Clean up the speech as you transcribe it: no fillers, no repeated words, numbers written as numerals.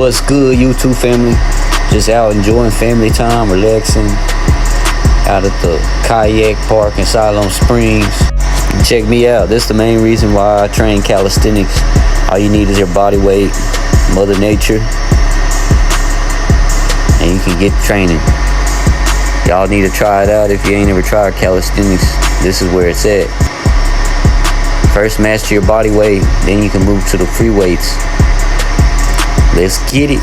What's good, YouTube family? Just out enjoying family time, relaxing out at the Kayak park in Siloam Springs. Check me out. This is the main reason why I train calisthenics. All you need is your body weight, Mother Nature, and you can get training. Y'all need to try it out if you ain't ever tried calisthenics. This is where it's at. First master your body weight, then you can move to the free weights. Let's get it.